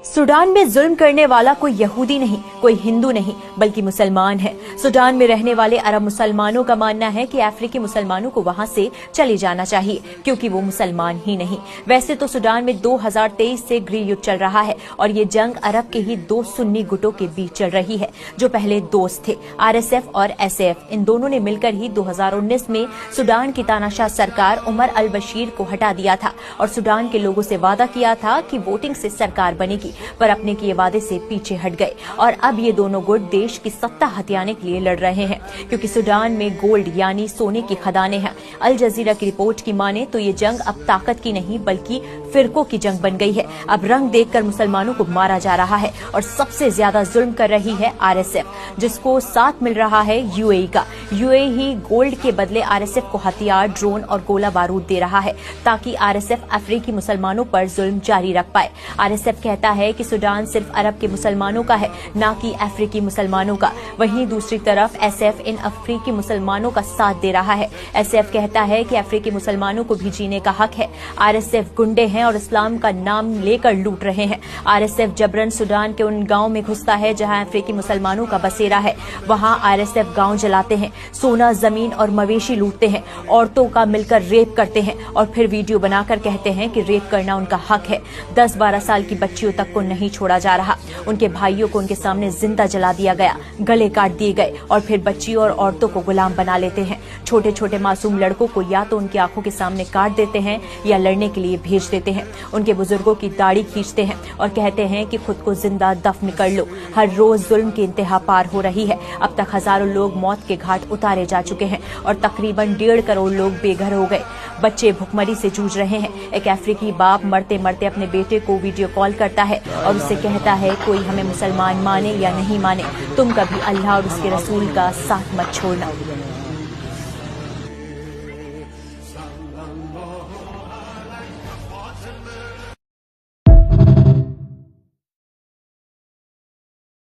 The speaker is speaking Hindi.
सूडान में जुल्म करने वाला कोई यहूदी नहीं, कोई हिंदू नहीं, बल्कि मुसलमान है। सूडान में रहने वाले अरब मुसलमानों का मानना है कि अफ्रीकी मुसलमानों को वहां से चले जाना चाहिए क्योंकि वो मुसलमान ही नहीं। वैसे तो सूडान में 2023 से गृह युद्ध चल रहा है और ये जंग अरब के ही दो सुन्नी गुटों के बीच चल रही है जो पहले दोस्त थे। RSF और SF इन दोनों ने मिलकर ही 2019 में सूडान की तानाशाह सरकार उमर अल बशीर को हटा दिया था और सूडान के लोगों से वादा किया था कि वोटिंग से सरकार बनेगी, पर अपने किए वादे से पीछे हट गए और अब ये दोनों गुट देश की सत्ता हथियाने के लिए लड़ रहे हैं क्योंकि सूडान में गोल्ड यानी सोने की खदानें हैं। अल जजीरा की रिपोर्ट की माने तो ये जंग अब ताकत की नहीं बल्कि फिरकों की जंग बन गई है। अब रंग देखकर मुसलमानों को मारा जा रहा है और सबसे ज्यादा जुल्म कर रही है RSF, जिसको साथ मिल रहा है UAE का। UAE गोल्ड के बदले RSF को हथियार, ड्रोन और गोला बारूद दे रहा है ताकि RSF अफ्रीकी मुसलमानों पर जुल्म जारी रख पाए। RSF कहता है कि सूडान सिर्फ अरब के मुसलमानों का है, ना कि अफ्रीकी मुसलमानों का। वहीं दूसरी तरफ SF इन अफ्रीकी मुसलमानों का साथ दे रहा है। SF कहता है कि अफ्रीकी मुसलमानों को भी जीने का हक है। RSF गुंडे हैं और इस्लाम का नाम लेकर लूट रहे हैं। RSF जबरन सूडान के उन गांव में घुसता है जहां अफ्रीकी मुसलमानों का बसेरा है। वहां RSF गांव जलाते हैं, सोना, जमीन और मवेशी लूटते हैं, औरतों का मिलकर रेप करते हैं और फिर वीडियो बनाकर कहते हैं कि रेप करना उनका हक है। 10-12 साल की बच्चियों तक को नहीं छोड़ा जा रहा। उनके भाइयों को उनके सामने जिंदा जला दिया गया, गले काट दिए गए और फिर बच्चियों और औरतों को गुलाम बना लेते हैं। छोटे छोटे मासूम लड़कों को या तो उनकी आंखों के सामने काट देते हैं या लड़ने के लिए भेज देते हैं। उनके बुजुर्गों की दाढ़ी खींचते हैं और कहते हैं कि खुद को जिंदा दफन कर लो। हर रोज जुल्म की इंतहा पार हो रही है। अब तक हजारों लोग मौत के घाट उतारे जा चुके हैं और तकरीबन 1.5 करोड़ लोग बेघर हो गए। बच्चे भुखमरी से जूझ रहे हैं। एक अफ्रीकी बाप मरते मरते अपने बेटे को वीडियो कॉल करता है और उससे कहता है कोई हमें मुसलमान माने या नहीं माने, तुम कभी अल्लाह और उसके रसूल का साथ मत छोड़ना।